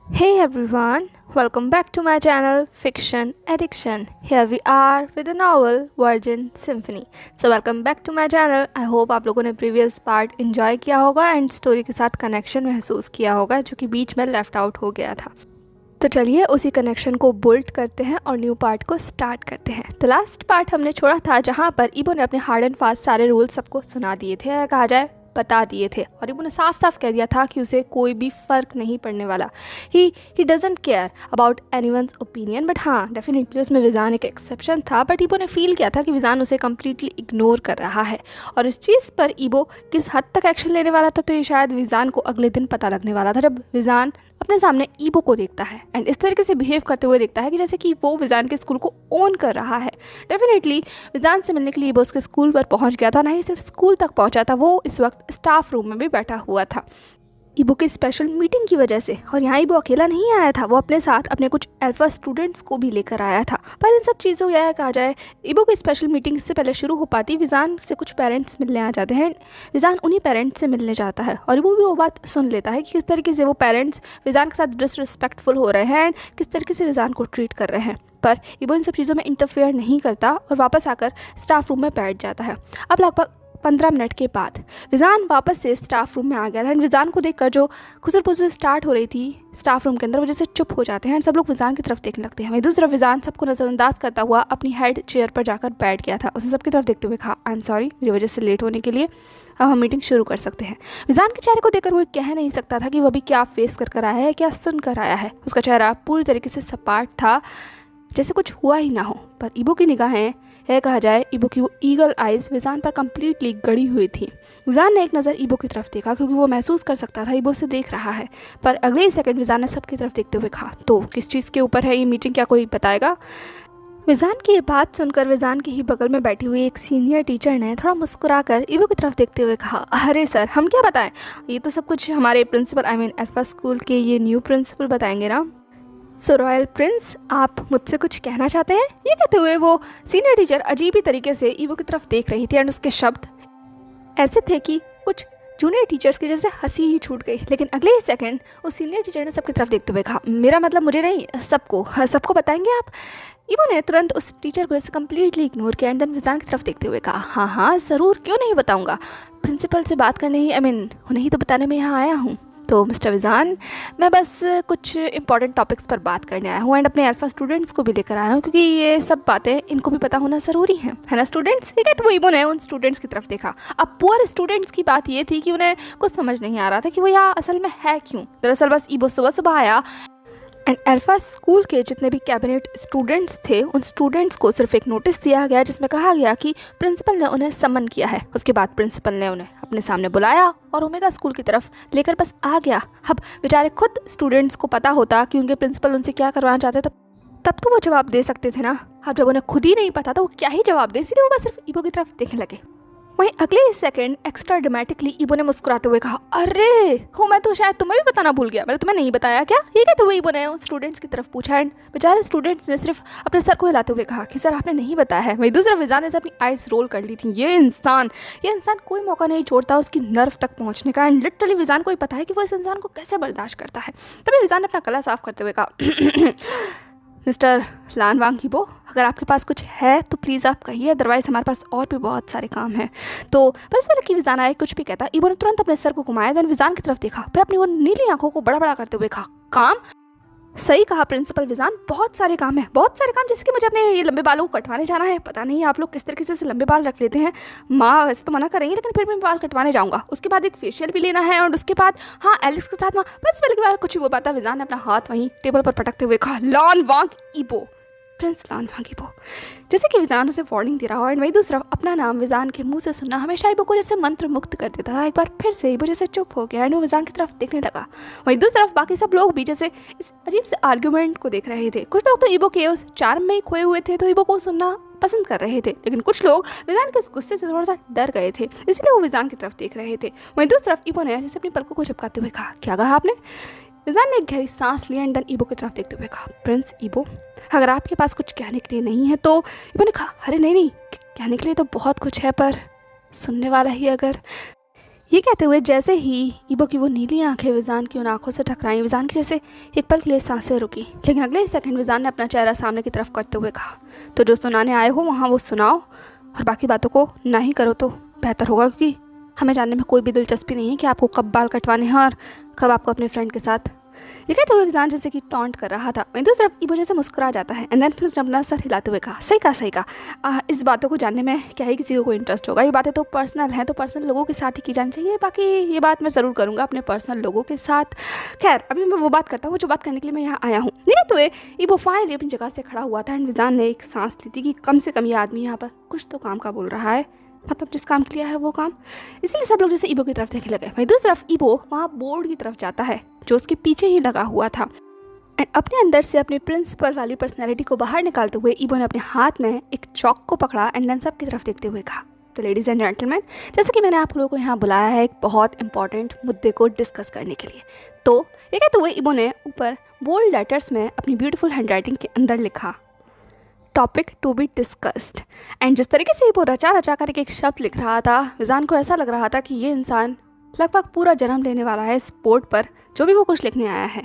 Hey everyone, welcome back to my channel Fiction Addiction. Here we are with the novel Virgin Symphony. So welcome back to my channel. I hope आप लोगों ने previous part enjoy किया होगा and story के साथ connection महसूस किया होगा जो कि बीच में left out हो गया था. तो चलिए उसी कनेक्शन को बोल्ट करते हैं और न्यू पार्ट को स्टार्ट करते हैं. तो लास्ट पार्ट हमने छोड़ा था जहाँ पर इबो ने अपने हार्ड एंड फास्ट सारे रूल्स सबको सुना दिए थे, कहा जाए बता दिए थे, और इबो ने साफ साफ कह दिया था कि उसे कोई भी फ़र्क नहीं पड़ने वाला. He doesn't care about anyone's opinion. But हाँ, डेफिनेटली उसमें विजान एक एक्सेप्शन था. बट इबो ने फील किया था कि विजान उसे कम्प्लीटली इग्नोर कर रहा है, और इस चीज़ पर इबो किस हद तक एक्शन लेने वाला था तो ये शायद विजान को अगले दिन पता लगने वाला था, जब विजान अपने सामने ईबो को देखता है एंड इस तरीके से बिहेव करते हुए देखता है कि जैसे कि वो विजान के स्कूल को ओन कर रहा है. डेफिनेटली विजान से मिलने के लिए ईबो उसके स्कूल पर पहुंच गया था. ना ही सिर्फ स्कूल तक पहुंचा था, वो इस वक्त स्टाफ रूम में भी बैठा हुआ था ईबो की स्पेशल मीटिंग की वजह से. और यहाँ ईबो अकेला नहीं आया था, वो अपने साथ अपने कुछ अल्फा स्टूडेंट्स को भी लेकर आया था. पर इन सब चीज़ों यह कहा जाए, ईबो की स्पेशल मीटिंग इससे पहले शुरू हो पाती विजान से कुछ पेरेंट्स मिलने आ जाते हैं. विजान उन्हीं पेरेंट्स से मिलने जाता है और ईबो भी वो बात सुन लेता है कि किस तरीके से वो पेरेंट्स विजान के साथ डिसरिस्पेक्टफुल हो रहे हैं एंड किस तरीके से विजान को ट्रीट कर रहे हैं. पर ईबो इन सब चीज़ों में इंटरफेयर नहीं करता और वापस आकर स्टाफ रूम में बैठ जाता है. अब लगभग 15 मिनट के बाद विजान वापस से स्टाफ रूम में आ गया था एंड विजान को देखकर जो खुसर स्टार्ट हो रही थी स्टाफ रूम के अंदर, वो जैसे चुप हो जाते हैं एंड सब लोग विजान की तरफ देखने लगते हैं. वहीं दूसरी तरफ विजान सबको नज़रअंदाज करता हुआ अपनी हेड चेयर पर जाकर बैठ गया था. उसने सबकी तरफ देखते हुए कहा, आई एम सॉरी, मेरी वजह से लेट होने के लिए. अब हम मीटिंग शुरू कर सकते हैं. विजान के चेहरे को देखकर वो कह नहीं सकता था कि वो अभी क्या फेस कर आया है, क्या सुन कर आया है. उसका चेहरा पूरी तरीके से सपाट था, जैसे कुछ हुआ ही ना हो. पर ईबो की निगाहें, यह कहा जाए ईबो की वो ईगल आइज़ विजान पर कम्प्लीटली गड़ी हुई थी. विजान ने एक नज़र ईबो की तरफ देखा क्योंकि वो महसूस कर सकता था ईबो से देख रहा है. पर अगले ही सेकंड विजान ने सबकी तरफ देखते हुए कहा, तो किस चीज़ के ऊपर है ये मीटिंग, क्या कोई बताएगा? विजान की ये बात सुनकर विजान के ही बगल में बैठी हुई एक सीनियर टीचर ने थोड़ा मुस्कुराकर ईबो की तरफ देखते हुए कहा, अरे सर, हम क्या बताएं, ये तो सब कुछ हमारे प्रिंसिपल अल्फा स्कूल के ये न्यू प्रिंसिपल बताएंगे ना. सो रॉयल प्रिंस, आप मुझसे कुछ कहना चाहते हैं? ये कहते हुए वो सीनियर टीचर अजीब ही तरीके से ईवो की तरफ देख रही थी एंड उसके शब्द ऐसे थे कि कुछ जूनियर टीचर्स की जैसे हंसी ही छूट गई. लेकिन अगले ही सेकंड उस सीनियर टीचर ने सबकी तरफ देखते हुए कहा, मेरा मतलब मुझे नहीं, सबको. सबको बताएंगे आप? ईवो ने तुरंत उस टीचर को कम्प्लीटली इग्नोर किया एंड देन विजान की तरफ देखते हुए कहा, हाँ हाँ ज़रूर, क्यों नहीं बताऊँगा. प्रिंसिपल से बात करने ही उन्हें ही तो बताने में यहाँ आया हूँ. तो मिस्टर विजान, मैं बस कुछ इंपॉर्टेंट टॉपिक्स पर बात करने आया हूँ एंड अपने अल्फा स्टूडेंट्स को भी लेकर आया हूँ क्योंकि ये सब बातें इनको भी पता होना ज़रूरी है ना स्टूडेंट्स. ठीक है, तो वो ईबो ने उन स्टूडेंट्स की तरफ देखा. अब पुअर स्टूडेंट्स की बात ये थी कि उन्हें कुछ समझ नहीं आ रहा था कि वो यहाँ असल में है क्यों. दरअसल बस ईबो सुबह सुबह आया एंड अल्फा स्कूल के जितने भी कैबिनेट स्टूडेंट्स थे उन स्टूडेंट्स को सिर्फ एक नोटिस दिया गया जिसमें कहा गया कि प्रिंसिपल ने उन्हें समन किया है. उसके बाद प्रिंसिपल ने उन्हें अपने सामने बुलाया और ओमेगा स्कूल की तरफ लेकर बस आ गया. अब बेचारे खुद स्टूडेंट्स को पता होता कि उनके प्रिंसिपल उनसे क्या करवाना चाहते तब तो वो जवाब दे सकते थे ना. अब जब उन्हें खुद ही नहीं पता तो वो क्या ही जवाब दे, इसलिए वो बस सिर्फ ईबो की तरफ देखने लगे. वहीं अगले ही सेकंड एक्स्ट्रा ड्रामेटिकली ईबो ने मुस्कुराते हुए कहा, अरे हो, मैं तो शायद तुम्हें भी बताना भूल गया, मैंने तुम्हें नहीं बताया क्या? ये कहते हुए ईबो ने उन स्टूडेंट्स की तरफ पूछा एंड बेचारे स्टूडेंट्स ने सिर्फ अपने सर को हिलाते हुए कहा कि सर आपने नहीं बताया है. वहीं दूसरा विजान ने अपनी आइज रोल कर ली थी. ये इंसान कोई मौका नहीं छोड़ता उसकी नर्व तक पहुंचने का एंड लिटरली विजान को ही पता है कि वो इस इंसान को कैसे बर्दाश्त करता है. तभी विजान ने अपना गला साफ करते हुए कहा, मिस्टर लान वांग ईबो, अगर आपके पास कुछ है तो प्लीज़ आप कहिए, अदरवाइज़ हमारे पास और भी बहुत सारे काम हैं. तो बस पहले कि विजान आए कुछ भी कहता, ईबो ने तुरंत अपने सर को घुमाया, देन विजान की तरफ देखा, फिर अपनी वो नीली आंखों को बड़ा बड़ा करते हुए कहा, काम? सही कहा प्रिंसिपल विजान, बहुत सारे काम हैं, बहुत सारे काम, जैसे कि मुझे अपने ये लंबे बालों को कटवाने जाना है. पता नहीं आप लोग किस तरीके से लंबे बाल रख लेते हैं. माँ वैसे तो मना करेंगे लेकिन फिर मैं बाल कटवाने जाऊँगा. उसके बाद एक फेशियल भी लेना है और उसके बाद हाँ एलेक्स के साथ वहाँ प्रिंसिपल के बाद कुछ भी बोल पाता. विजान ने अपना हाथ वहीं टेबल पर पटकते हुए कहा, लान वांग ईबो, प्रिंस लान वांग ईबो. जैसे कि विजान उसे वार्निंग दे रहा हो एंड वही दूसरा अपना नाम विजान के मुंह से सुनना हमेशा ईबो को जैसे मंत्र मुक्त कर देता था. एक बार फिर से ईबो जैसे चुप हो गया एंड वो विजान की तरफ देखने लगा. वहीं दूसरी तरफ बाकी सब लोग भी जैसे इस अजीब से आर्ग्यूमेंट को देख रहे थे. कुछ लोग तो ईबो के उस चार्म में ही खोए हुए थे तो ईबो को सुनना पसंद कर रहे थे, लेकिन कुछ लोग विजान के गुस्से से थोड़ा सा डर गए थे, इसलिए वो विजान की तरफ देख रहे थे. वहीं दूसरी तरफ ईबो ने जैसे अपनी पलकों को झपकाते हुए कहा, क्या कहा आपने? विजान ने एक गहरी सांस लिया एंड देन ईबो की तरफ देखते हुए कहा, प्रिंस ईबो, अगर आपके पास कुछ कहने के लिए नहीं है तो. ईबो ने कहा, अरे नहीं, कहने के लिए तो बहुत कुछ है, पर सुनने वाला ही अगर. ये कहते हुए जैसे ही ईबो की वो नीली आंखें विजान की उन आंखों से टकराई, विजान की जैसे एक पल के लिए सांसें रुकी, लेकिन अगले ही सेकंड विजान ने अपना चेहरा सामने की तरफ करते हुए कहा, तो जो सुनाने आए हो वहाँ वो सुनाओ और बाकी बातों को ना ही करो तो बेहतर होगा, क्योंकि हमें जानने में कोई भी दिलचस्पी नहीं है कि आपको कब बाल कटवाने हैं और कब आपको अपने फ्रेंड के साथ। ये कहते हुए विजान जैसे कि टॉन्ट कर रहा था, वहीं दूसरी तरफ ईबो जैसे मुस्कुरा जाता है एंड देन फिर उसने अपना सर हिलाते हुए कहा, सही कहा। इस बातों को जानने में क्या ही किसी को कोई इंटरेस्ट होगा, ये बातें तो पर्सनल हैं, तो पर्सनल लोगों के साथ ही की जानी चाहिए। बाकी ये बात मैं ज़रूर करूँगा अपने पर्सनल लोगों के साथ। खैर अभी मैं वो बात करता हूँ जो बात करने के लिए मैं यहाँ आया हूँ। नहीं तो ईबो फाइनली अपनी जगह से खड़ा हुआ था एंड विजान ने एक सांस ली थी कि कम से कम ये आदमी यहाँ पर कुछ तो काम का बोल रहा है, मतलब जिस काम के लिए है वो काम। इसीलिए सब लोग जैसे ईबो की तरफ देखने लगे। वहीं दूसरी तरफ ईबो वहाँ बोर्ड की तरफ जाता है जो उसके पीछे ही लगा हुआ था एंड अपने अंदर से अपनी प्रिंसिपल वाली पर्सनैलिटी को बाहर निकालते हुए ईबो ने अपने हाथ में एक चौक को पकड़ा एंड देन सब की तरफ देखते हुए कहा, तो लेडीज़ एंड जेंटलमैन, जैसे कि मैंने आप लोगों को यहाँ बुलाया है एक बहुत इंपॉर्टेंट मुद्दे को डिस्कस करने के लिए। तो ये कहते हुए ईबो ने ऊपर बोल्ड लेटर्स में अपनी ब्यूटीफुल हैंडराइटिंग के अंदर लिखा, topic to be discussed. And जिस तरीके से वो रचा कर एक शब्द लिख रहा था, विजान को ऐसा लग रहा था कि ये इंसान लगभग पूरा जन्म लेने वाला है इस बोर्ड पर जो भी वो कुछ लिखने आया है।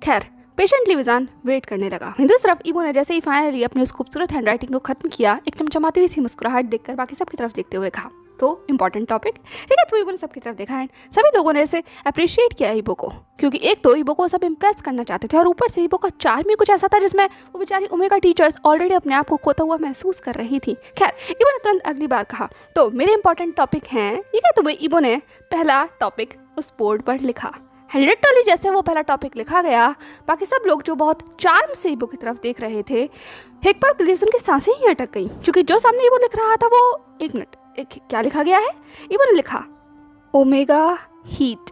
खैर पेशेंटली विजान वेट करने लगा। दूसरी तरफ ईबो ने जैसे ही फाइनली अपनी उस खूबसूरत हैंडराइटिंग को खत्म किया, एक चमचमाती हुई सी मुस्कुराहट देखकर बाकी सबकी तरफ देखते हुए कहा, तो इंपॉर्टेंट टॉपिक। ठीक है, तो ईबो ने सबकी तरफ देखा एंड सभी लोगों ने इसे अप्रिशिएट किया ईबो को, क्योंकि एक तो ईबो को सब इंप्रेस करना चाहते थे और ऊपर से ईबो का चार्म ही कुछ ऐसा था जिसमें वो बेचारी ओमेगा टीचर्स ऑलरेडी अपने आप को खोता हुआ महसूस कर रही थी। खैर ईबो ने तुरंत अगली बार कहा, तो मेरे इंपॉर्टेंट टॉपिक हैं। ये कहते हुए ईबो ने पहला टॉपिक उस बोर्ड पर लिखा। लिटरली जैसे वो पहला टॉपिक लिखा गया, बाकी सब लोग जो बहुत चार्म से ईबो की तरफ देख रहे थे, एक बार प्लीज उनकी सांसें ही अटक गई, क्योंकि जो सामने ईबो लिख रहा था वो एक मिनट क्या लिखा गया है। ईबो ने लिखा ओमेगा हीट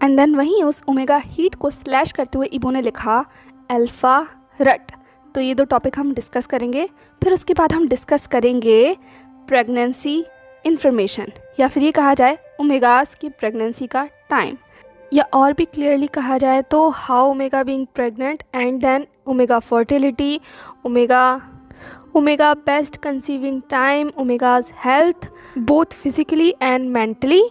एंड देन वहीं उस ओमेगा हीट को स्लैश करते हुए ईबो ने लिखा अल्फा रट। तो ये दो टॉपिक हम डिस्कस करेंगे, फिर उसके बाद हम डिस्कस करेंगे प्रेगनेंसी इंफॉर्मेशन, या फिर ये कहा जाए ओमेगास की प्रेगनेंसी का टाइम, या और भी क्लियरली कहा जाए तो how Omega being pregnant and then Omega fertility, Omega best conceiving time, Omega's health both physically and mentally.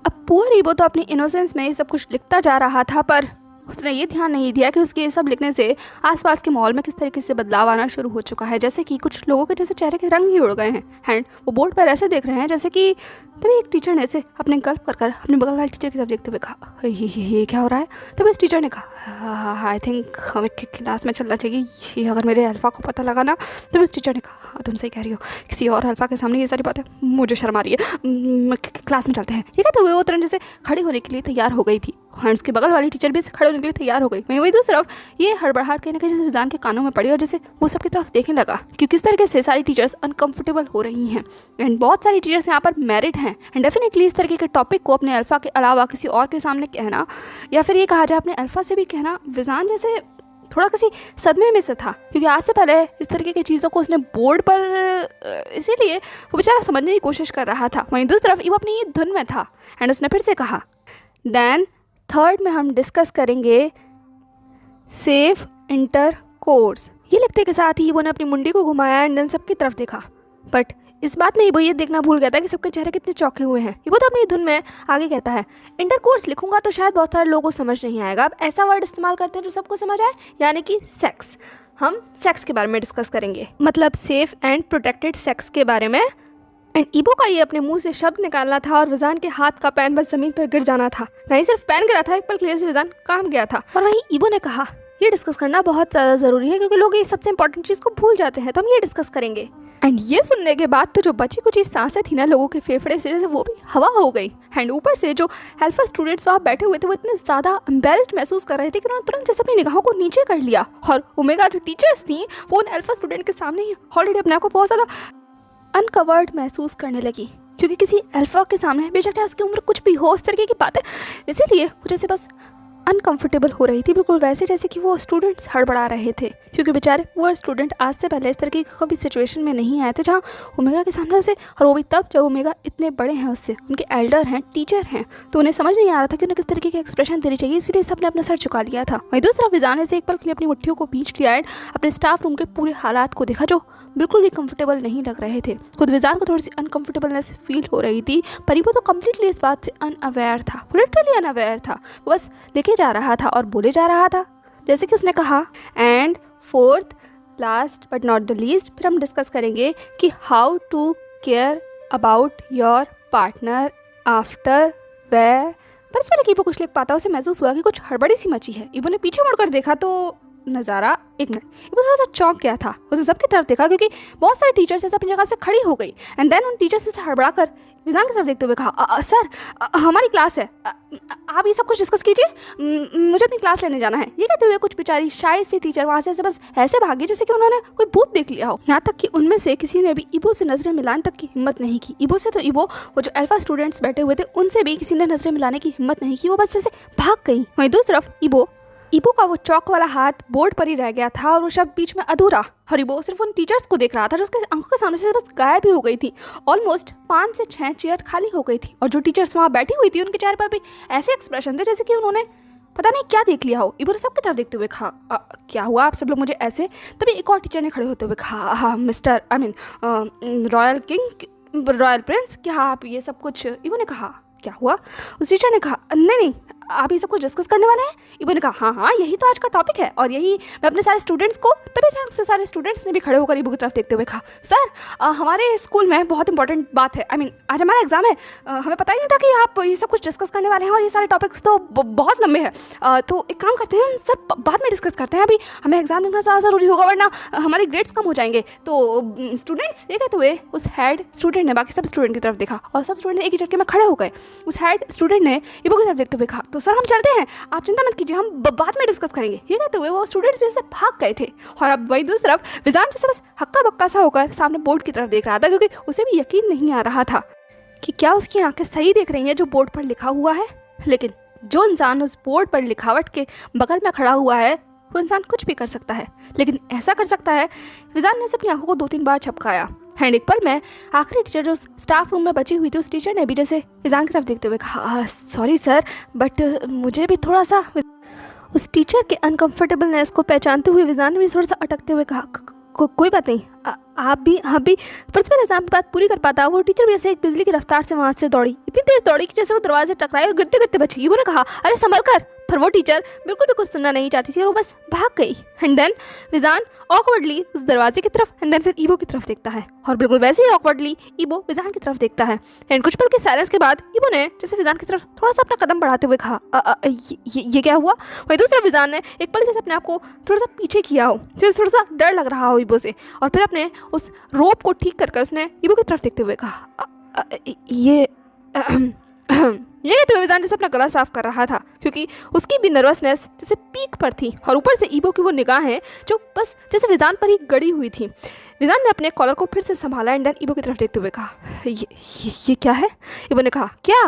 अब पुअर ईबो तो अपनी इनोसेंस में ये सब कुछ लिखता जा रहा था, पर उसने ये ध्यान नहीं दिया कि उसके ये सब लिखने से आसपास के माहौल में किस तरीके से बदलाव आना शुरू हो चुका है। जैसे कि कुछ लोगों के जैसे चेहरे के रंग ही उड़ गए हैं एंड वो बोर्ड पर ऐसे देख रहे हैं जैसे कि तभी एक टीचर ने ऐसे अपने गल्प कर अपने बगल वाले टीचर की तरफ देखते हुए कहा, ये क्या हो रहा है। तभी इस टीचर ने कहा, आई थिंक हमें क्लास में चलना चाहिए, ये अगर मेरे अल्फ़ा को पता लगा ना। तभी इस टीचर ने कहा, हाँ तुम सही कह रही हो, किसी और अल्फ़ा के सामने ये सारी बातें मुझे शर्म आ रही है, क्लास में चलते हैं। ये कहते हुए वो तुरंत जैसे खड़ी होने के लिए तैयार हो गई थी एंड उसके बगल वाली टीचर भी खड़े होने के लिए तैयार हो गई। वहीं दूसरी तरफ ये हड़बड़ाहट कहीं ना कहीं जैसे विजान के कानों में पड़ी और जैसे वो सबकी तरफ देखने लगा कि किस तरीके से सारी टीचर्स अनकंफर्टेबल हो रही हैं एंड बहुत सारी टीचर्स यहाँ पर मैरिड हैं एंड डेफिनेटली इस तरीके के टॉपिक को अपने अल्फ़ा के अलावा किसी और के सामने कहना, या फिर ये कहा जाए अपने अल्फ़ा से भी कहना, विजान जैसे थोड़ा किसी सदमे में से था, क्योंकि आज से पहले इस तरीके की चीज़ों को उसने बोर्ड पर, इसीलिए वो बेचारा समझने की कोशिश कर रहा था। वहीं दूसरी तरफ वो अपनी धुन में था एंड उसने फिर से कहा, देन थर्ड में हम डिस्कस करेंगे सेफ इंटरकोर्स। ये लिखते के साथ ही वो ने अपनी मुंडी को घुमाया एंड देन सबकी तरफ देखा, बट इस बात में वो ये देखना भूल गया था कि सबके चेहरे कितने चौंके हुए हैं। वो तो अपनी धुन में आगे कहता है, इंटरकोर्स लिखूंगा तो शायद बहुत सारे लोगों को समझ नहीं आएगा, अब ऐसा वर्ड इस्तेमाल करते हैं जो सबको समझ आए, यानी कि सेक्स। हम सेक्स के बारे में डिस्कस करेंगे, मतलब सेफ एंड प्रोटेक्टेड सेक्स के बारे में। एंड ईबो का ये अपने मुंह से शब्द निकालना था और विजान के हाथ का पेन बस जमीन पर गिर जाना था। नहीं सिर्फ पेन गिरा था, एक पल के लिए से विजान काम गया था। और वहीं ईबो ने कहा, ये डिस्कस करना बहुत ज़्यादा ज़रूरी है क्योंकि लोग ये सबसे इंपॉर्टेंट चीज़ को भूल जाते हैं, तो हम ये डिस्कस करेंगे। एंड ये सुनने के बाद तो जो बची कुछ सांसें थी ना लोगों के फेफड़े से, जैसे वो भी हवा हो गई। एंड ऊपर से जो अल्फा स्टूडेंट्स वहाँ बैठे हुए थे वो इतने ज़्यादा एम्बेरस्ड महसूस कर रहे थे कि उन्होंने तुरंत जैसे अपनी निगाहों को नीचे कर लिया, और ओमेगा जो टीचर्स थी वो उन अल्फा स्टूडेंट के सामने ही ऑलरेडी अपने आप को बहुत ज़्यादा अनकवर्ड महसूस करने लगी, क्योंकि किसी अल्फा के सामने बेशक चाहे उसकी उम्र कुछ भी हो, उस तरीके की बात है, इसीलिए वो जैसे बस अनकंफर्टेबल हो रही थी, बिल्कुल वैसे जैसे कि वो स्टूडेंट्स हड़बड़ा रहे थे, क्योंकि बेचारे वो स्टूडेंट आज से पहले इस तरह की कभी सिचुएशन में नहीं आए थे जहाँ ओमेगा के सामने से, और वो भी तब जब ओमेगा इतने बड़े हैं उससे, उनके एल्डर हैं, टीचर हैं, तो उन्हें समझ नहीं आ रहा था कि उन्हें किस तरीके का एक्सप्रेशन देनी चाहिए, इसलिए सबने अपना सर झुका लिया था। वहीं दूसरा विजान ने से एक पल के लिए अपनी मुट्ठियों को बीच लिया एंड अपने स्टाफ रूम के पूरे हालात को देखा जो बिल्कुल भी कंफर्टेबल नहीं लग रहे थे। खुद विजान को थोड़ी सी अनकंफर्टेबलनेस फील हो रही थी, पर वो तो कम्प्लीटली इस बात से अनअवेयर था, लिटरली अनअवेयर था। वो बस लेके जा रहा था और बोले जा रहा था, जैसे कि उसने कहा। And fourth last but not the least, फिर हम डिस्कस करेंगे कि how to care about your partner after way. पर इसमें लगी वो कुछ लिख पाता, उसे महसूस हुआ कि कुछ हड़बड़ी सी मची है। इबो ने पीछे मुड़कर देखा तो नज़ारा, एक मिनट, इबो थोड़ा सा चौंक गया था। उसने सबकी तरफ देखा क्योंकि बहुत सारे टीचर्स ऐसे अपनी जगह से खड़ी हो गई एंड देन उन टीचर्स से हड़बड़ा कर विजान की तरफ देखते हुए कहा, सर हमारी क्लास है, आप ये सब कुछ डिस्कस कीजिए, मुझे अपनी क्लास लेने जाना है। ये कहते हुए कुछ बेचारी शायद सी टीचर वहाँ से ऐसे बस ऐसे भागी जैसे कि उन्होंने कोई भूत देख लिया हो। यहाँ तक कि उनमें से किसी ने भी इबो से नजरें मिलाने तक की हिम्मत नहीं की। इबो से तो इबो, वो जो अल्फा स्टूडेंट्स बैठे हुए थे उनसे भी किसी ने नजरें मिलाने की हिम्मत नहीं की, वो बस जैसे भाग गई। वहीं दूसरी तरफ इबो का वो चौक वाला हाथ बोर्ड पर ही रह गया था और वो शब्द बीच में अधूरा, और इबो सिर्फ उन टीचर्स को देख रहा था जो उसके आंखों के सामने से बस गायब ही हो गई थी। ऑलमोस्ट 5 से 6 चेयर खाली हो गई थी और जो टीचर्स वहाँ बैठी हुई थी उनके चेहरे पर भी ऐसे एक्सप्रेशन थे जैसे कि उन्होंने पता नहीं क्या देख लिया हो। इबो ने सबकी तरफ देखते हुए कहा, क्या हुआ आप सब लोग मुझे ऐसे? तभी एक और टीचर ने खड़े होते हुए कहा, हाँ mister royal king, royal Prince, क्या आप ये सब कुछ? इबो ने कहा, क्या हुआ? उस टीचर ने कहा, नहीं आप ये सब कुछ डिस्कस करने वाले हैं? इबो ने कहा, हाँ यही तो आज का टॉपिक है, और यही मैं अपने सारे स्टूडेंट्स को, तभी अचानक से सारे स्टूडेंट्स ने भी खड़े होकर इबो की तरफ देखते हुए कहा, सर हमारे स्कूल में बहुत इंपॉर्टेंट बात है, आज हमारा एग्जाम है, हमें पता ही नहीं था कि आप ये सब कुछ डिस्कस करने वाले हैं, और ये सारे टॉपिक्स तो बहुत लंबे हैं, तो एक काम करते हैं हम सब बाद में डिस्कस करते हैं, अभी हमें एग्जाम लिखना ज़्यादा ज़रूरी होगा वरना हमारे ग्रेड्स कम हो जाएंगे। तो स्टूडेंट्स, ये कहते हुए उस हेड स्टूडेंट ने बाकी सब स्टूडेंट की तरफ देखा और सब स्टूडेंट एक ही झटके में खड़े हो गए। उस हेड स्टूडेंट ने इबो की तरफ देखते हुए कहा, तो सर हम चलते हैं, आप चिंता मत कीजिए, हम बाद में डिस्कस करेंगे। ये कहते हुए वो स्टूडेंट्स से भाग गए थे। और अब वही दूसरी तरफ विजान जैसे बस हक्का बक्का सा होकर सामने बोर्ड की तरफ देख रहा था, क्योंकि उसे भी यकीन नहीं आ रहा था कि क्या उसकी आंखें सही देख रही हैं जो बोर्ड पर लिखा हुआ है। लेकिन जो इंसान उस बोर्ड पर लिखावट के बगल में खड़ा हुआ है वो इंसान कुछ भी कर सकता है, लेकिन ऐसा कर सकता है। विजान ने अपनी आंखों को 2-3 बार झपकाया एंड एक पल में आखिरी टीचर जो स्टाफ रूम में बची हुई थी उस टीचर ने भी जैसे विजान की तरफ देखते हुए कहा, सॉरी सर बट मुझे भी थोड़ा सा। उस टीचर के अनकंफर्टेबलनेस को पहचानते हुए विजान ने भी थोड़ा सा अटकते हुए कहा, कोई बात नहीं, आप भी पर पहले एग्जाम की बात पूरी कर पाता। वो टीचर भी जैसे एक बिजली की रफ्तार से वहाँ से दौड़ी, इतनी तेज दौड़ी कि जैसे वो दरवाजे टकराई और गिरते गिरते बची। वो ने कहा, अरे संभल कर। पर वो टीचर बिल्कुल भी कुछ सुनना नहीं चाहती थी और वो बस भाग गई। एंड देन विजान ऑकवर्डली उस दरवाजे की तरफ एंड देन फिर इबो की तरफ देखता है और बिल्कुल वैसे ही ऑकवर्डली इबो विजान की तरफ देखता है। एंड कुछ पल के साइलेंस के बाद इबो ने जैसे विजान की तरफ थोड़ा सा अपना कदम बढ़ाते हुए कहा, ये क्या हुआ? वही दूसरा विजान ने एक पल जैसे अपने आप को थोड़ा सा पीछे किया हो, जैसे थोड़ा सा डर लग रहा हो इबो से, और फिर अपने उस रोप को ठीक कर उसने इबो की तरफ देखते हुए कहा, ये कहते हुए विजान जैसे अपना गला साफ कर रहा था, क्योंकि उसकी भी नर्वसनेस जैसे पीक पर थी और ऊपर से इबो की वो निगाहें जो बस जैसे विजान पर ही गड़ी हुई थी। विजान ने अपने कॉलर को फिर से संभाला एंड देन इबो की तरफ देखते हुए कहा, ये क्या है? इबो ने कहा, क्या?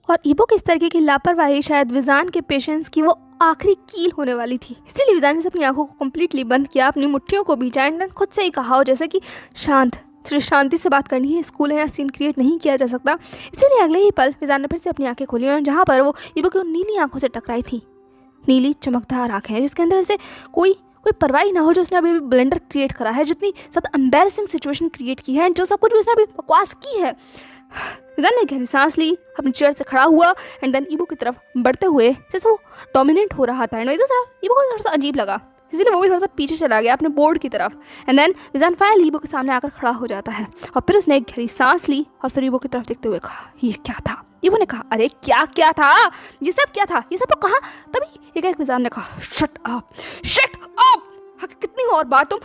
और इबो की इस तरीके की लापरवाही शायद विजान के पेशेंस की वो आखिरी कील होने वाली थी। इसीलिए विजान ने अपनी आंखों को कम्प्लीटली बंद किया, अपनी मुट्ठियों को बीचा एंड देन खुद से ही कहा हो जैसे कि सिर्फ शांति से बात करनी है, स्कूल है या सीन क्रिएट नहीं किया जा सकता। इसीलिए अगले ही पल विजान ने फिर से अपनी आंखें खोली और जहाँ पर वो इबो की नीली आंखों से टकराई थी, नीली चमकदार आंखें जिसके अंदर से कोई परवाही ना हो जो उसने अभी ब्लेंडर क्रिएट करा है, जितनी ज़्यादा एम्बैरसिंग सिचुएशन क्रिएट की है, जो सब कुछ भी उसने अभी बकवास की है। विजान ने गहरी सांस ली, अपनी चेयर से खड़ा हुआ एंड देन इबो की तरफ बढ़ते हुए जैसे वो डोमिनेट हो रहा था एंड इबो को थोड़ा सा अजीब लगा, इसलिए वो भी थोड़ा सा पीछे चला गया अपने बोर्ड की तरफ। एंड देन विजान फाइनली इबो के सामने आकर खड़ा हो जाता है और फिर उसने एक गहरी सांस ली और फिर इबो की तरफ देखते हुए कहा, ये क्या था? इबो ने कहा, अरे क्या था? ये सब क्या था? ये सब तो कहाँ? तभी एक विजान ने कहा, शट अप। कितनी और बार तुम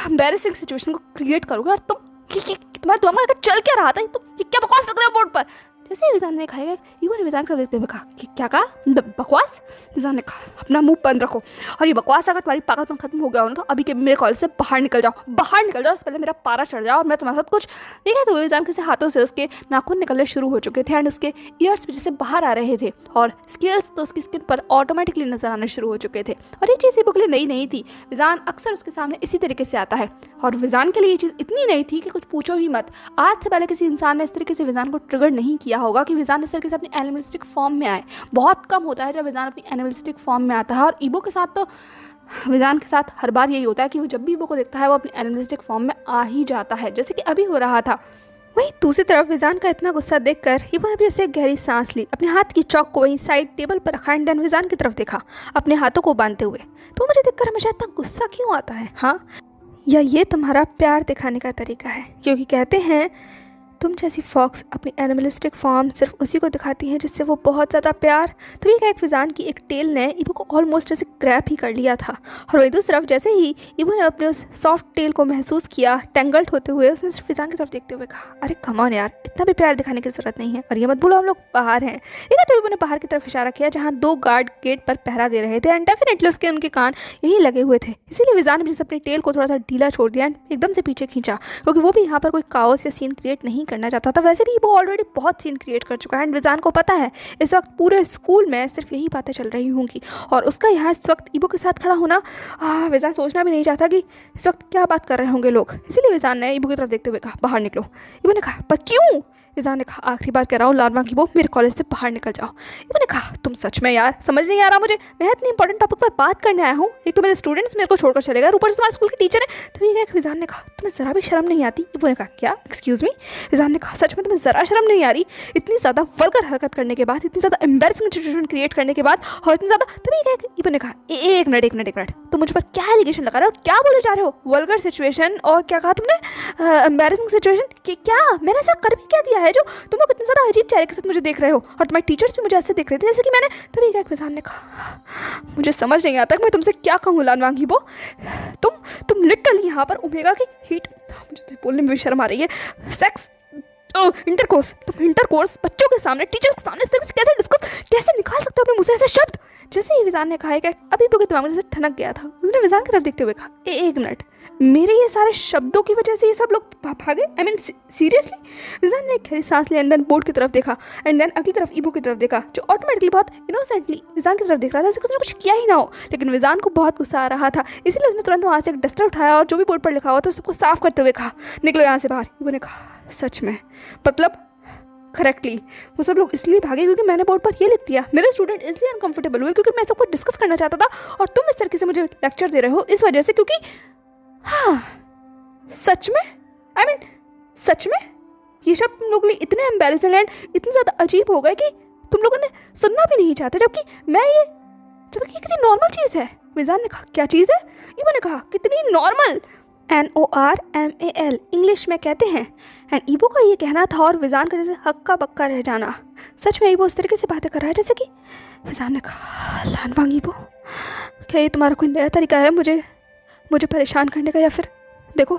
एम्बैरेसिंग सिचुएशन को क्रिएट करोगे और तुम्हारे दिमाग में चल क्या रहा था? तुम ये क्या बकवास लग रहा है बोर्ड पर? जैसे ही विजान ने खाएगा ईबो ने विजान को देखते हुए कहा कि क्या कहा, बकवास। विजान ने कहा अपना मुंह बंद रखो, और ये बकवास अगर तुम्हारी पागलपन खत्म हो गया हो ना तो अभी के मेरे कॉलेज से बाहर निकल जाओ, बाहर निकल जाओ, उससे पहले मेरा पारा चढ़ जाओ और मैं तुम्हारे साथ कुछ। देखा तो विजान के हाथों से उसके नाखून निकलने शुरू हो चुके थे एंड उसके ईयर्स भी जैसे बाहर आ रहे थे और स्केल्स तो उसकी स्किन पर ऑटोमेटिकली नजर आने शुरू हो चुके थे। और ये चीज़ ईबो के लिए नई नहीं थी, विजान अक्सर उसके सामने इसी तरीके से आता है और विजान के लिए ये चीज़ इतनी नई थी कि कुछ पूछो ही मत। आज से पहले किसी इंसान ने इस तरीके से विजान को ट्रिगर नहीं किया होगा कि विजान इस तरीके से अपनी एनिमलिस्टिक फॉर्म में आए। बहुत कम होता है जब विजान अपनी एनिमलिस्टिक फॉर्म में आता है, और ईबो के साथ तो विजान के साथ हर बार यही होता है कि वो जब भी ईबो को देखता है वो अपनी एनिमलिस्टिक फॉर्म में आ ही जाता है, जैसे कि अभी हो रहा था। वहीं दूसरी तरफ विजान का इतना गुस्सा देखकर ईबो ने भी ऐसे एक गहरी सांस ली, अपने हाथ की चौक को वहीं साइड टेबल पर रखा एंड देन विजान की तरफ देखा अपने हाथों को बांधते हुए। तो मुझे देखकर हमेशा इतना गुस्सा क्यों आता है, हाँ? या ये तुम्हारा प्यार दिखाने का तरीका है? क्योंकि कहते हैं तुम जैसी फॉक्स अपनी एनिमलिस्टिक फॉर्म सिर्फ उसी को दिखाती हैं जिससे वो बहुत ज़्यादा प्यार। तो ये एक विजान की एक टेल ने ईबो को ऑलमोस्ट ऐसे ग्रैब ही कर लिया था, और वही दूसरी तरफ जैसे ही ईबो ने अपने उस सॉफ्ट टेल को महसूस किया टेंगल्ड होते हुए, उसने सिर्फ विजान की तरफ देखते हुए कहा, अरे कम ऑन यार, इतना भी प्यार दिखाने की ज़रूरत नहीं है, और ये मत भूलो हम लोग बाहर हैं। ठीक तो ईबो ने बाहर की तरफ इशारा किया जहाँ 2 गार्ड गेट पर पहरा दे रहे थे एंड डेफिनेटली उसके उनके कान यही लगे हुए थे, इसीलिए विजान ने जिस अपनी टेल को थोड़ा सा ढीला छोड़ दिया एंड एकदम से पीछे खींचा, क्योंकि वो भी यहाँ पर कोई काओस या सीन क्रिएट नहीं करना चाहता था। वैसे भी वो ऑलरेडी बहुत सीन क्रिएट कर चुका है एंड विजान को पता है इस वक्त पूरे स्कूल में सिर्फ यही बातें चल रही होंगी, और उसका यहाँ इस वक्त ईबो के साथ खड़ा होना विजान सोचना भी नहीं चाहता कि इस वक्त क्या बात कर रहे होंगे लोग। इसीलिए विजान ने ईबो की तरफ देखते हुए कहा, बाहर निकलो। ईबो ने कहा, पर क्यों? विजान ने कहा, आखिरी बार कह रहा हूँ लार्वा की वो मेरे कॉलेज से बाहर निकल जाओ। ईबो ने कहा, तुम सच में यार समझ नहीं आ रहा मुझे, मैं इतनी इंपॉर्टेंट टॉपिक पर बात करने आया हूँ, एक तो मेरे स्टूडेंट्स मेरे को छोड़कर चले गए, ऊपर से तुम्हारे स्कूल के टीचर है। तभी एक विजान ने कहा, तुम्हें ज़रा भी शर्म नहीं आती? ईबो ने कहा, क्या? Excuse me? विजान ने कहा, सच में तुम्हें ज़रा शर्म नहीं आ रही? इतनी ज़्यादा वल्गर हरकत करने के बाद, इतनी ज़्यादा एम्बैरेसिंग सिचुएशन क्रिएट करने के बाद, और इतनी ज़्यादा। तभी ईबो ने कहा, एक मिनट, तुम मुझ पर क्या एलिगेशन लगा रहे हो, क्या बोले जा रहे हो? वल्गर सिचुएशन और क्या कहा तुमने? Embarrassing situation? क्या मैंने ऐसा कर भी क्या दिया है जो तुम लोग इतने ज़्यादा अजीब चेहरे के साथ मुझे देख रहे हो, और तुम्हारे टीचर्स भी मुझे ऐसे देख रहे थे जैसे कि मैंने। तभी एक विजान ने कहा, मुझे समझ नहीं आता कि मैं तुमसे क्या कहूँ लानवांगी वो, तुम लिटरली यहाँ पर ओमेगा की हीट, मुझे तो बोलने में भी शर्म आ रही है, सेक्स इंटरकोर्स बच्चों के सामने, टीचर्स के सामने कैसे डिस्कस, कैसे निकाल सकते हो अपने मुँह से ऐसे शब्द? जैसे ही विजान ने कहा कि अभी ईबो के दिमाग में से ठनक गया था, उसने विजान की तरफ देखते हुए कहा, एक मिनट, मेरे ये सारे शब्दों की वजह से ये सब लोग भागे? I mean seriously? विजान ने एक गहरी सांस लिया एंड देन बोर्ड की तरफ देखा एंड देन अगली तरफ ईबो की तरफ देखा, जो ऑटोमेटिकली बहुत इनोसेंटली विजान की तरफ देख रहा था, जैसे उसने कुछ किया ही ना हो। लेकिन विजान को बहुत गुस्सा आ रहा था, इसीलिए उसने तुरंत वहाँ से एक डस्टर उठाया और जो भी बोर्ड पर लिखा हुआ था सबको साफ करते हुए कहा, निकलो यहाँ से बाहर। ईबो ने कहा, सच में? मतलब करेक्टली वो सब लोग इसलिए भागे क्योंकि मैंने बोर्ड पर ये लिख दिया, मेरे स्टूडेंट इसलिए अनकंफर्टेबल हुए क्योंकि मैं सब कुछ डिस्कस करना चाहता था, और तुम इस तरीके से मुझे लेक्चर दे रहे हो इस वजह से, क्योंकि हाँ सच में, आई मीन सच में ये सब तुम लोग लिए इतने एम्बैरेसिंग एंड इतने ज़्यादा अजीब हो गए कि तुम लोगों ने सुनना भी नहीं चाहते, जबकि ये कितनी नॉर्मल चीज़ है। विजान ने कहा, क्या चीज़ है? ईबो ने कहा, कितनी नॉर्मल, NORMAL इंग्लिश में कहते हैं। एंड ईबो का ये कहना था और विजान का जैसे हक्का बक्का रह जाना। सच में ईबो उस तरीके से बातें कर रहा है जैसे कि। विजान ने कहा, लानवांग ईबो, क्या ये तुम्हारा कोई नया तरीका है मुझे परेशान करने का? या फिर देखो,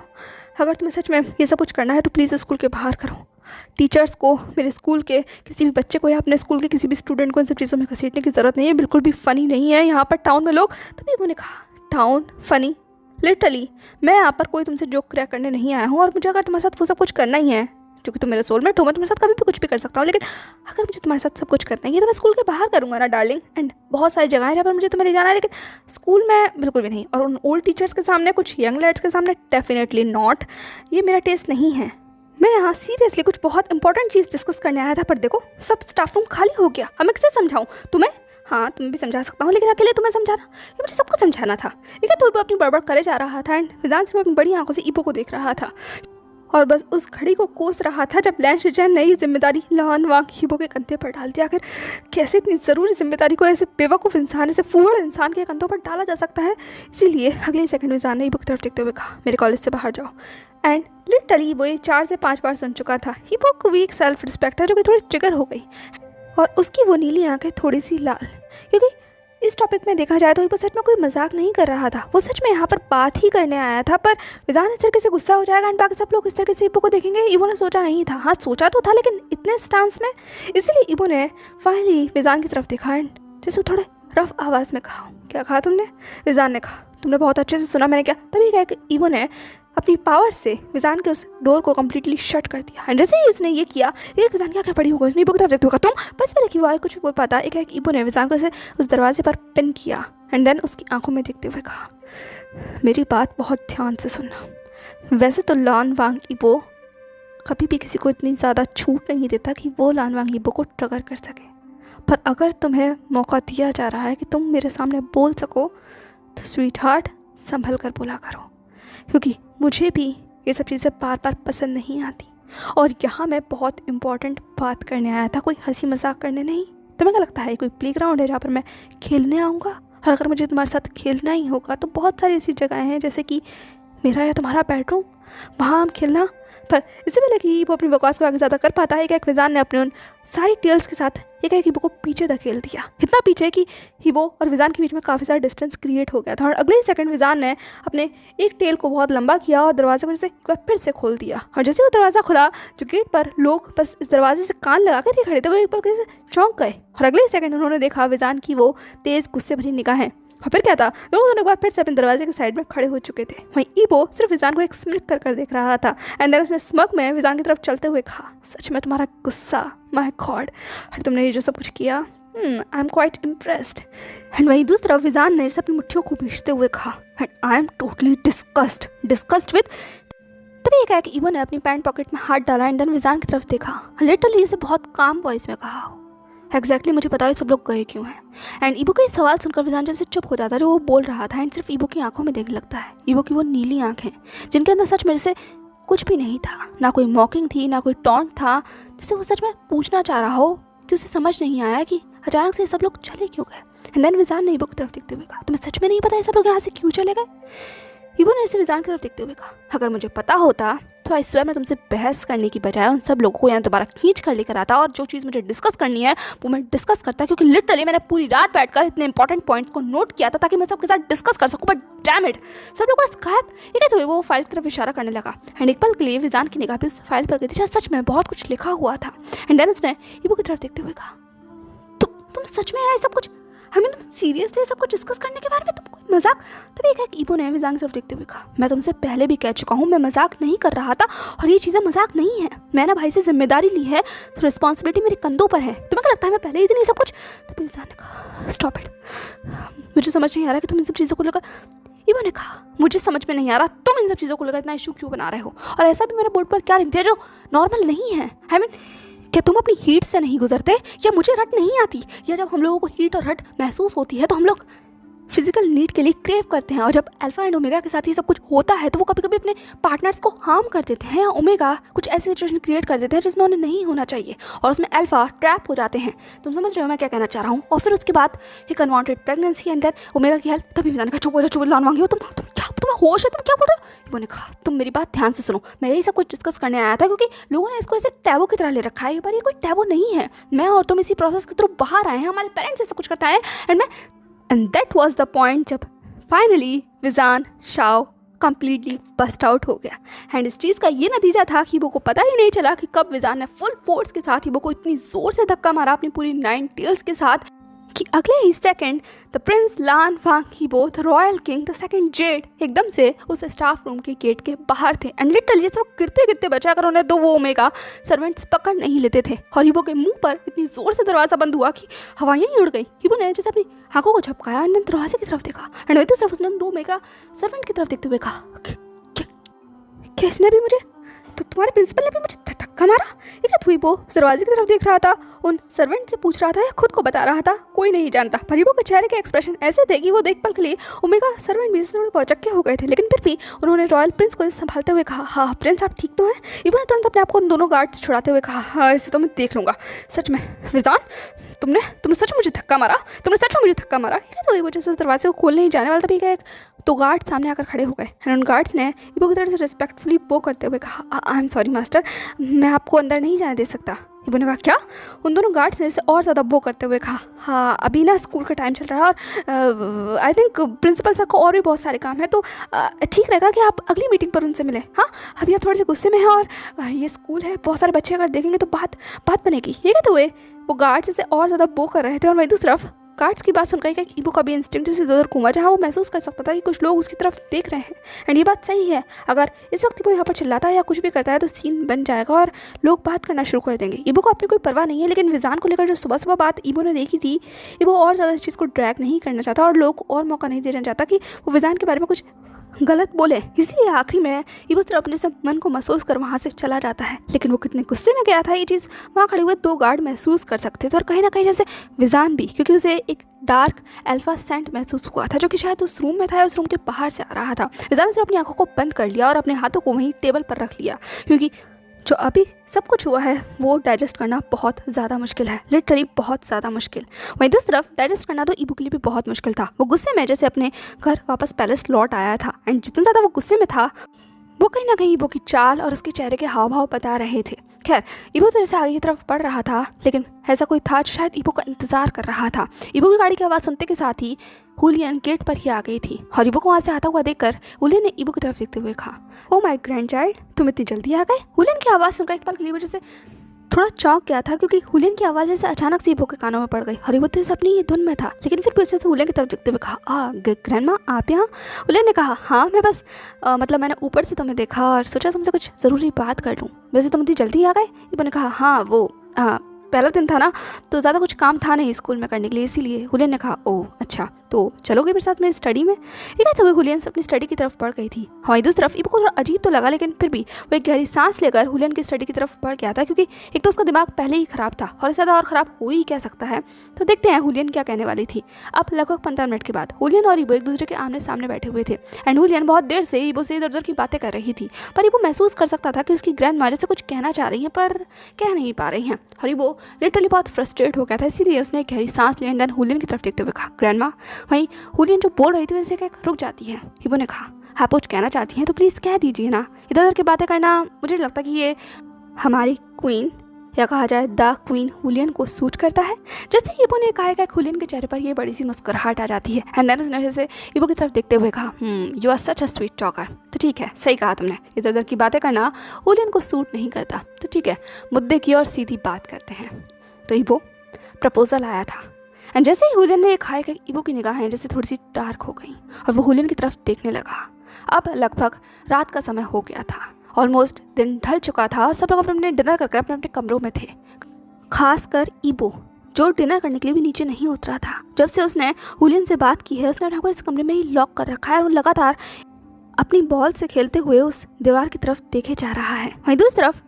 अगर तुम्हें सच में ये सब कुछ करना है तो प्लीज़ स्कूल के बाहर करो। टीचर्स को, मेरे स्कूल के किसी भी बच्चे को या अपने स्कूल के किसी भी स्टूडेंट को इन सब चीज़ों में घसीटने की ज़रूरत नहीं है, बिल्कुल भी फ़नी नहीं है यहाँ पर टाउन में लोग। तभी उन्होंने कहा, टाउन फनी? लिटरली मैं यहाँ पर कोई तुमसे जोक क्रैक करने नहीं आया हूँ, और मुझे अगर तुम्हारे साथ वो सब कुछ करना ही है, क्योंकि तुम मेरे सोलमेट हो, मैं तुम्हारे साथ कभी भी कुछ भी कर सकता हूँ, लेकिन अगर मुझे तुम्हारे साथ सब कुछ करना ही है तो मैं स्कूल के बाहर करूँगा ना डार्लिंग। एंड बहुत सारी जगह है जहाँ पर मुझे तुम्हें ले जाना है, लेकिन स्कूल में बिल्कुल भी नहीं, और उन ओल्ड टीचर्स के सामने, कुछ यंग लैड्स के सामने डेफिनेटली नॉट। ये मेरा टेस्ट नहीं है। मैं यहाँ सीरियसली कुछ बहुत इंपॉर्टेंट चीज़ डिस्कस करने आया था, पर देखो सब स्टाफ रूम खाली हो गया। अब मैं किसे समझाऊँ? तुम्हें? हाँ, तुम्हें भी समझा सकता हूँ, लेकिन अकेले तुम्हें समझाना, ये मुझे सबको समझाना था। लेकिन तो अपनी बड़बड़ करे जा रहा था एंड विजान सिर्फ अपनी बड़ी आंखों से ईबो को देख रहा था, और बस उस घड़ी को कोस रहा था जब लैन शिजन नई जिम्मेदारी लानवांग ईबो के कंधे पर डाल दिया। आखिर कैसे इतनी ज़रूरी जिम्मेदारी को ऐसे बेवकूफ़ इंसान, ऐसे फूहड़ इंसान के कंधों पर डाला जा सकता है? इसीलिए अगले सेकंड विजान ने ईबो की तरफ देखते हुए कहा, मेरे कॉलेज से बाहर जाओ। एंड लिटरली वो ये 4 से 5 बार सुन चुका था। ईबो को भी एक सेल्फ रिस्पेक्ट है जो कि थोड़ी ट्रिगर हो गई, और उसकी वो नीली आंखें थोड़ी सी लाल, क्योंकि इस टॉपिक में देखा जाए तो ईबो सच में कोई मजाक नहीं कर रहा था, वो सच में यहाँ पर बात ही करने आया था। पर विजान इस तरीके से गुस्सा हो जाएगा एंड बाकी सब लोग इस तरीके से ईबो को देखेंगे, ईबो ने सोचा नहीं था। हाँ सोचा तो था लेकिन इतने स्टांस में, इसलिए ईबो ने फाइनली विजान की तरफ देखा एंड जैसे थोड़े रफ आवाज़ में कहा, क्या कहा तुमने? विजान ने कहा, तुमने बहुत अच्छे से सुना, मैंने क्या? तभी क्या कि ईबो ने अपनी पावर से विजान के उस डोर को कम्प्लीटली शट कर दिया। एंड जैसे ही उसने ये किया, एक विजान की आंखें बड़ी हो गई, उसने ईबो की तरफ देखते हुए कहा, तुम? बस पहले कि वो आए कुछ भी बोल पाता, एक ईबो ने विजान को उस दरवाजे पर पिन किया एंड देन उसकी आंखों में देखते हुए कहा, मेरी बात बहुत ध्यान से सुनना। वैसे तो लान वांग ईबो कभी भी किसी को इतनी ज़्यादा छूट नहीं देता कि वो लान वांग ईबो को ट्रिगर कर सके, पर अगर तुम्हें मौका दिया जा रहा है कि तुम मेरे सामने बोल सको तो स्वीट हार्ट संभल कर बोला करो, क्योंकि मुझे भी ये सब चीज़ें बार बार पसंद नहीं आती। और यहाँ मैं बहुत इम्पॉर्टेंट बात करने आया था, कोई हंसी मजाक करने नहीं। तुम्हें क्या लगता है कोई प्लेग्राउंड है जहाँ पर मैं खेलने आऊँगा? और अगर मुझे तुम्हारे साथ खेलना ही होगा तो बहुत सारी ऐसी जगहें हैं जैसे कि मेरा या तुम्हारा बेडरूम, वहाँ हम खेलना। पर इससे पहले कि वो अपनी बकवास को आगे ज़्यादा कर पाता है, एक विजान ने अपने उन सारी टेल्स के साथ एक हीबो को पीछे धकेल दिया, इतना पीछे कि हीबो और विजान के बीच में काफ़ी सारा डिस्टेंस क्रिएट हो गया था। और अगले ही सेकंड विजान ने अपने एक टेल को बहुत लंबा किया और दरवाजे को जैसे एक बार फिर से खोल दिया। और जैसे वो दरवाज़ा खुला, जो गेट पर लोग बस इस दरवाजे से कान लगा कर ही खड़े थे, वो एक पल से चौंक गए। और अगले ही सेकंड उन्होंने देखा विजान की वो तेज़ गुस्से भरी निगाहें। और फिर क्या था, दोनों एक बार फिर से अपने दरवाजे के साइड में खड़े हो चुके थे। वहीं ईबो सिर्फ विजान को एक स्मिक कर देख रहा था एंड देन उसने स्मग में विजान की तरफ चलते हुए कहा, सच में तुम्हारा गुस्सा, माय गॉड, और तुमने ये जो सब कुछ किया, I am quite impressed. And वहीं दूसरी तरफ विजान ने अपनी मुट्ठियों को भींचते हुए कहा, and I am totally discussed with. तभी एक कि ईबो ने अपनी पैंट पॉकेट में हाथ डाला एंड देन विजान की तरफ देखा, लिटरली इसे बहुत काम वॉइस में कहा, एग्जैक्टली मुझे पता है सब लोग गए क्यों हैं। एंड ईबो का ये सवाल सुनकर विजान जैसे चुप हो जाता है जो वो बोल रहा था एंड सिर्फ ईबो की आंखों में देखने लगता है। ईबो की वो नीली आंखें जिनके अंदर सच में जैसे कुछ भी नहीं था, ना कोई मॉकिंग थी, ना कोई टॉन्ट था, जिसे वो सच में पूछना चाह रहा हो कि उसे समझ नहीं आया कि अचानक से सब लोग चले क्यों गए। एंड देन विजान ने ईबो की तरफ देखते हुए कहा, तुम्हें सच में नहीं पता ये सब लोग यहाँ से क्यों चले गए? ईबो ने इसे विजान की तरफ देखते हुए कहा, अगर मुझे पता होता तो आई स्वेयर मैं तुमसे बहस करने की बजाय उन सब लोगों को यहाँ दोबारा खींच कर लेकर आता और जो चीज़ मुझे डिस्कस करनी है वो मैं डिस्कस करता, क्योंकि लिटरली मैंने पूरी रात बैठकर इतने इंपॉर्टेंट पॉइंट्स को नोट किया था ताकि मैं सबके साथ डिस्कस कर सकूँ। बट डैम इट, सब लोग बस गायब। ये तो वो फाइल की तरफ इशारा करने लगा एंड एक पल के लिए विजान की निगाह भी उस फाइल पर गई थी जहाँ सच में बहुत कुछ लिखा हुआ था। एंड देन उसने ईबो की तरफ देखते हुए कहा, तुम सच में आए सब कुछ, हमें तुम सीरियस थे सब कुछ डिस्कस करने के बारे में, तुम कोई मजाक? तभी एक ईबो ने विजान की तरफ देखते हुए कहा, मैं तुमसे पहले भी कह चुका हूँ मैं मजाक नहीं कर रहा था और ये चीज़ें मजाक नहीं है। मैंने भाई से जिम्मेदारी ली है तो रिस्पॉन्सिबिलिटी मेरे कंधों पर है। तुम्हें क्या लगता है मैं पहले ही दिन ये सब कुछ? तभी विजान ने कहा, स्टॉप इट, मुझे समझ नहीं आ रहा कि तुम इन सब चीज़ों को लेकर। ईबो ने कहा, मुझे समझ में नहीं आ रहा तुम इन सब चीज़ों को लेकर इतना इशू क्यों बना रहे हो, और ऐसा भी मेरे बोर्ड पर क्या लिख दिया जो नॉर्मल नहीं है। आई मीन क्या तुम अपनी हीट से नहीं गुजरते, या मुझे रट नहीं आती, या जब हम लोगों को हीट और रट महसूस होती है तो हम लोग फिजिकल नीड के लिए क्रेव करते हैं, और जब अल्फा एंड ओमेगा के साथ ये सब कुछ होता है तो वो कभी कभी अपने पार्टनर्स को हार्म कर देते हैं, या ओमेगा कुछ ऐसी सिचुएशन क्रिएट कर देते हैं जिसमें उन्हें नहीं होना चाहिए और उसमें अल्फा ट्रैप हो जाते हैं। तुम समझ रहे हो मैं क्या कहना चाह रहा हूँ? और फिर उसके बाद एक unwanted pregnancy and then omega की हेल्प। तभी विजान ने कहा, चुप हो जाओ, चुप लान वांगी हो तुम क्या, तुम्हें होश है, तुम क्या बोल रहे हो? ईबो ने कहा, तुम मेरी बात ध्यान से सुनो, मैं यही सब कुछ डिस्कस करने आया था क्योंकि लोगों ने इसको ऐसे टैबू की तरह ले रखा है, पर ये कोई टैबू नहीं है। मैं और तुम इसी प्रोसेस के थ्रू बाहर आए हैं, हमारे पेरेंट्स ऐसा कुछ करता है and that was the point जब finally Vijan Shao completely bust out हो गया। एंड इस चीज़ का ये नतीजा था कि ईबो को पता ही नहीं चला कि कब विजान ने फुल फोर्स के साथ ईबो को इतनी ज़ोर से धक्का मारा अपनी पूरी 9 टेल्स के साथ कि अगले ही second the prince Lan Wang Ebo the royal king the second Z एकदम से उस स्टाफ रूम के गेट के बाहर थे। एंड लिटरली जैसे वो गिरते गिरते बचा, अगर उन्हें दो वो ओमेगा सर्वेंट्स पकड़ नहीं लेते थे, और ईबो के मुंह पर इतनी जोर से दरवाज़ा बंद हुआ कि हवाइयाँ ही उड़ गई। ईबो ने जैसे अपनी आंखों को झपकाया एंड दरवाजे की तरफ देखा एंड वही तरफ उसने दो ओमेगा सर्वेंट की तरफ देखते हुए कहा, क्या इसने भी मुझे, तो तुम्हारे प्रिंसिपल ने भी मुझे धक्का मारा? ये क्या थी? वो दरवाजे की तरफ देख रहा था, उन सर्वेंट से पूछ रहा था या खुद को बता रहा था, कोई नहीं जानता। पर ईबो के चेहरे के एक्सप्रेशन ऐसे थे कि वो देख पल के लिए ओमेगा सर्वेंट भी थोड़े भौचक्के हो गए थे, लेकिन फिर भी उन्होंने रॉयल प्रिंस को संभालते हुए कहा, हाँ प्रिंस आप ठीक तो हैं? ईबो ने तुरंत अपने आप को उन दोनों गार्ड से छुड़ाते हुए कहा, हाँ इसे तो मैं देख लूँगा। सच में विजान, तुमने सच में मुझे धक्का मारा, तुमने सच में मुझे धक्का मारा? तो ईबो जैसे उस दरवाजे को खोलने ही जाने वाला तभी एक तो गार्ड सामने आकर खड़े हो गए एंड उन गार्ड्स ने ईबो की तरफ से रिस्पेक्टफुली बो करते हुए कहा, आई एम सॉरी मास्टर, मैं आपको अंदर नहीं जाने दे सकता। इबो ने कहा क्या? उन दोनों गार्ड्स ने इसे और ज़्यादा बो करते हुए कहा, हाँ अभी ना स्कूल का टाइम चल रहा है और आई थिंक प्रिंसिपल सर को और भी बहुत सारे काम है, तो ठीक रहेगा कि आप अगली मीटिंग पर उनसे मिलें। हाँ अभी आप थोड़े से गुस्से में हैं और ये स्कूल है, बहुत सारे बच्चे अगर देखेंगे तो बात बनेगी। ये कहते हुए वो गार्ड्स इसे और ज़्यादा बो कर रहे थे और वहीं दूसरी तरफ गार्ड्स की बात सुनकर एक ईबो का भी इंस्टिंक्ट से इधर घूमा, जहाँ वो महसूस कर सकता था कि कुछ लोग उसकी तरफ देख रहे हैं। एंड ये बात सही है, अगर इस वक्त वो यहाँ पर चिल्लाता है या कुछ भी करता है तो सीन बन जाएगा और लोग बात करना शुरू कर देंगे। ईबो को अपनी कोई परवाह नहीं है, लेकिन विजान को लेकर जो सुबह सुबह बात ईबो ने देखी थी, ईबो और ज़्यादा इस चीज़ को ड्रैग नहीं करना चाहता और लोग और मौका नहीं देना चाहता कि वो विजान के बारे में कुछ गलत बोले। इसीलिए आखिरी में ईबो सिर्फ अपने सब मन को महसूस कर वहाँ से चला जाता है। लेकिन वो कितने गुस्से में गया था, ये चीज़ वहाँ खड़े हुए दो गार्ड महसूस कर सकते थे और कहीं ना कहीं जैसे विजान भी, क्योंकि उसे एक डार्क अल्फा सेंट महसूस हुआ था जो कि शायद उस रूम में था या उस रूम के बाहर से आ रहा था। विजान ने सिर्फ अपनी आंखों को बंद कर लिया और अपने हाथों को वहीं टेबल पर रख लिया, क्योंकि जो अभी सब कुछ हुआ है वो डाइजेस्ट करना बहुत ज़्यादा मुश्किल है, लिटरली बहुत ज़्यादा मुश्किल। वहीं दूसरी तरफ डाइजेस्ट करना तो ईबो के लिए भी बहुत मुश्किल था। वो गुस्से में जैसे अपने घर वापस पैलेस लौट आया था, एंड जितना ज़्यादा वो गुस्से में था वो कहीं ना कहीं ईबो की चाल और उसके चेहरे के हाव भाव बता रहे थे। खैर ईबो तो जैसे आगे की तरफ बढ़ रहा था, लेकिन ऐसा कोई था जो शायद ईबो का इंतजार कर रहा था। ईबो की गाड़ी की आवाज़ सुनते के साथ ही हुलियन गेट पर ही आ गई थी और ईबो को वहाँ से आता हुआ देखकर हुलियन ने ईबो की तरफ देखते हुए कहा, ओ माय ग्रैंड चाइल्ड, तुम इतनी जल्दी आ गए। हुलियन की आवाज़ सुनकर एक पल के लिए वजह से थोड़ा चौंक गया था, क्योंकि हुलियन की आवाज़ जैसे अचानक से ईबो के कानों में पड़ गई और ईबो तो अपनी ये धुन में था। लेकिन फिर पीछे से हुलियन की तरफ देखते हुए कहा, ग्रैंडमा आप यहाँ? हुलियन ने कहा, हाँ मैं बस मतलब मैंने ऊपर से तुम्हें देखा और सोचा तुमसे कुछ ज़रूरी बात कर लूँ। वैसे तुम इतनी जल्दी आ गए? ईबो ने कहा, हाँ वो पहला दिन था ना, तो ज़्यादा कुछ काम था नहीं स्कूल में करने के लिए, इसीलिए। हुलियन ने कहा, ओह अच्छा, तो चलोगे मेरे साथ मेरी स्टडी में? ये कहते हुए हुलियन से अपनी स्टडी की तरफ बढ़ गई थी। हाँ दूसरी तरफ ईबो को थोड़ा अजीब तो लगा, लेकिन फिर भी वो एक गहरी सांस लेकर हुलियन की स्टडी की तरफ बढ़ गया था, क्योंकि एक तो उसका दिमाग पहले ही ख़राब था और इससे ज़्यादा और ख़राब हो ही क्या सकता है। तो देखते हैं हुलियन क्या कहने वाली थी। अब लगभग 15 मिनट के बाद हुलियन और ईबो एक दूसरे के आमने सामने बैठे हुए थे, एंड हुलियन बहुत देर से ईबो से इधर उधर की बातें कर रही थी, पर ईबो महसूस कर सकता था कि उसकी ग्रैंड माँ से कुछ कहना चाह रही हैं पर कह नहीं पा रही हैं। और ईबो लिटरली बहुत फ्रस्ट्रेट हो गया था, इसीलिए उसने एक गहरी सांस ली एंड देन हुलियन की तरफ देखते हुए कहा, ग्रैंड माँ। वहीं हुलियन जो बोल रही थी वैसे क्या रुक जाती है। ईबो ने कहा, आप कुछ कहना चाहती हैं तो प्लीज़ कह दीजिए ना, इधर उधर की बातें करना मुझे लगता कि ये हमारी क्वीन या कहा जाए द क्वीन हुलियन को सूट करता है। जैसे ईबो ने कहा कि हुलियन के चेहरे पर ये बड़ी सी मुस्कुराहट आ जाती है एंड देन उसने जैसे ईबो की तरफ देखते हुए कहा, you are such a sweet talker. तो ठीक है, सही कहा तुमने, इधर उधर की बातें करना हुलियन को सूट नहीं करता। तो ठीक है, मुद्दे की और सीधी बात करते हैं। तो ईबो प्रपोजल आया था, एंड जैसे ही हुलियन ने खाया कि ईबो की निगाहें जैसे थोड़ी सी डार्क हो गई और वो हुलियन की तरफ देखने लगा। अब लगभग रात का समय हो गया था, ऑलमोस्ट दिन ढल चुका था, सब लोग अपने डिनर करके अपने अपने कमरों में थे। खासकर ईबो जो डिनर करने के लिए भी नीचे नहीं उतरा था। जब से उसने हुलियन से बात की है उसने अपने इस कमरे में ही लॉक कर रखा है और वो लगातार अपनी बॉल से खेलते हुए उस दीवार की तरफ देखे जा रहा है। वहीं दूसरी तरफ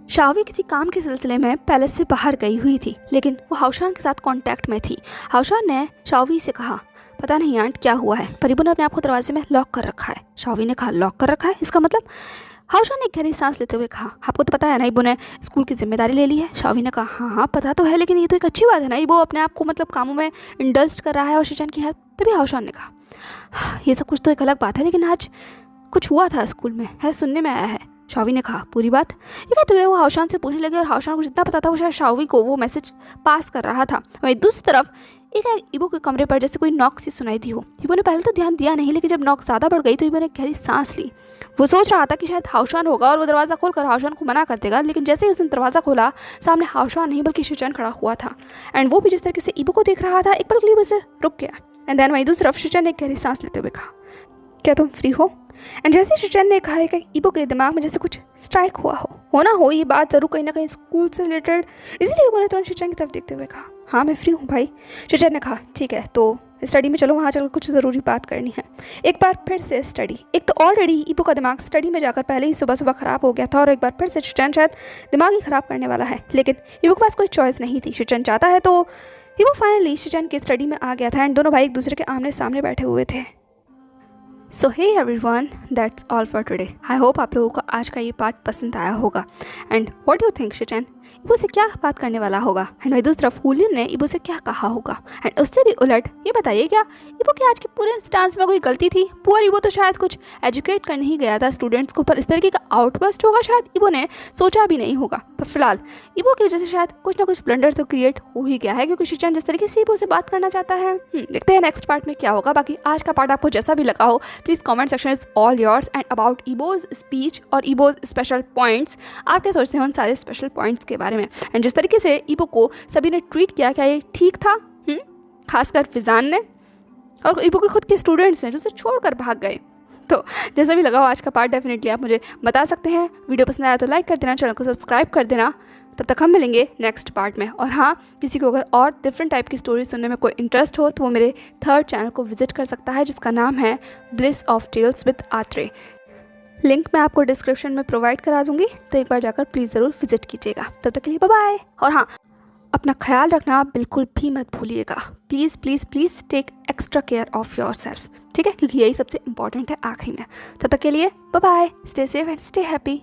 शाओवी किसी काम के सिलसिले में पैलेस से बाहर गई हुई थी, लेकिन वो हाउशान के साथ कांटेक्ट में थी। हाउशान ने शाओवी से कहा, पता नहीं आंट क्या हुआ है, पर ईबो ने अपने आप को दरवाजे में लॉक कर रखा है। शाओवी ने कहा, लॉक कर रखा है इसका मतलब? हाउशान ने गहरी सांस लेते हुए कहा, आपको तो पता है ना ईबो ने स्कूल की जिम्मेदारी ले ली है। शाओवी ने कहा, हाँ हाँ पता तो है, लेकिन ये तो एक अच्छी बात है ना, ईबो अपने आप को मतलब कामों में इंडल्ज कर रहा है और शिचन की हेल्प। तभी हाउशान ने कहा, ये सब कुछ तो एक अलग बात है, लेकिन आज कुछ हुआ था स्कूल में, है सुनने में आया है। शाओवी ने कहा, पूरी बात? ये कहते हुए वो हाउशान से पूछने लगे और हाउशान को जितना पता था वो शायद शाओवी को वो मैसेज पास कर रहा था। वहीं दूसरी तरफ एक ईबो के कमरे पर जैसे कोई नॉक सी सुनाई दी हो। ईबो ने पहले तो ध्यान दिया नहीं, लेकिन जब नॉक ज़्यादा बढ़ गई तो ईबो ने गहरी सांस ली। वो सोच रहा था कि शायद हाउशान होगा और वो दरवाज़ा खोलकर हाउशान को मना कर देगा, लेकिन जैसे ही उसने दरवाज़ा खोला सामने हाउशान नहीं बल्कि शिचन खड़ा हुआ था, एंड वो भी जिस तरीके से ईबो को देख रहा था एक पल के लिए वो उसे रुक गया। एंड देन वहीं दूसरी तरफ शिचन ने एक गहरी सांस लेते हुए कहा, क्या तुम फ्री हो? एंड जैसे शिचन ने कहा है कि ईबो के दिमाग में जैसे कुछ स्ट्राइक हुआ हो ये बात जरूर कहीं ना कहीं स्कूल से रिलेटेड, इसीलिए ईबो ने तुरंत शिचन की तरफ देखते हुए कहा, हाँ मैं फ्री हूँ भाई। शिचन ने कहा, ठीक है तो स्टडी में चलो, वहाँ चलकर कुछ ज़रूरी बात करनी है। एक बार फिर से स्टडी, एक तो ऑलरेडी ईबो का दिमाग स्टडी में जाकर पहले ही सुबह सुबह ख़राब हो गया था और एक बार फिर से शिचन शायद दिमाग ही ख़राब करने वाला है, लेकिन ईबो के पास कोई चॉइस नहीं थी। शिचन चाहता है तो ईबो फाइनली शिचन के स्टडी में आ गया था एंड दोनों भाई एक दूसरे के आमने सामने बैठे हुए थे। So hey everyone, that's all for today. I hope आप लोगों को आज का ये पार्ट पसंद आया होगा। एंड व्हाट यू थिंक शिचन, इबो से क्या बात करने वाला होगा, एंड वही दूसरी तरफ हुलियन ने इबो से क्या कहा होगा, एंड उससे भी उलट ये बताइए क्या इबो के आज के पूरे इंस्टांस में कोई गलती थी। पुअर इबो तो शायद कुछ एजुकेट करने ही गया था स्टूडेंट्स को, पर इस तरीके का आउटबर्स्ट होगा शायद इबो ने सोचा भी नहीं होगा। पर फिलहाल इबो की वजह से शायद कुछ ना कुछ ब्लंडर तो क्रिएट हो ही गया है, क्योंकि शिनचैन जिस तरीके से इबो से बात करना चाहता है। देखते हैं नेक्स्ट पार्ट में क्या होगा। बाकी आज का पार्ट आपको जैसा भी लगा हो please comment section is all yours, and about Ebo's speech और इबोज स्पेशल पॉइंट्स, आप क्या सोचते हैं उन सारे स्पेशल पॉइंट्स के बारे में, एंड जिस तरीके से इबो को सभी ने ट्रीट किया क्या ये ठीक था? खासकर फिजान ने और इबो के खुद के स्टूडेंट्स ने जो उसे छोड़कर भाग गए। तो जैसा भी लगा हो आज का पार्ट डेफिनेटली आप मुझे बता सकते हैं। वीडियो पसंद आया तो लाइक कर देना, चैनल को सब्सक्राइब कर देना। तब तक हम मिलेंगे नेक्स्ट पार्ट में। और हाँ, किसी को अगर और डिफरेंट टाइप की स्टोरी सुनने में कोई इंटरेस्ट हो तो वो मेरे 3rd चैनल को विजिट कर सकता है, जिसका नाम है bliss of tales with Atre. Link मैं आपको डिस्क्रिप्शन में प्रोवाइड करा दूंगी, तो एक बार जाकर प्लीज़ ज़रूर विजिट कीजिएगा। तब तक के लिए बाय बाय। और हाँ, अपना ख्याल रखना बिल्कुल भी मत भूलिएगा। Please please please take extra care of yourself, ठीक है, क्योंकि यही सबसे इंपॉर्टेंट है आखिरी में। तब तक के लिए bye bye, stay safe and stay happy.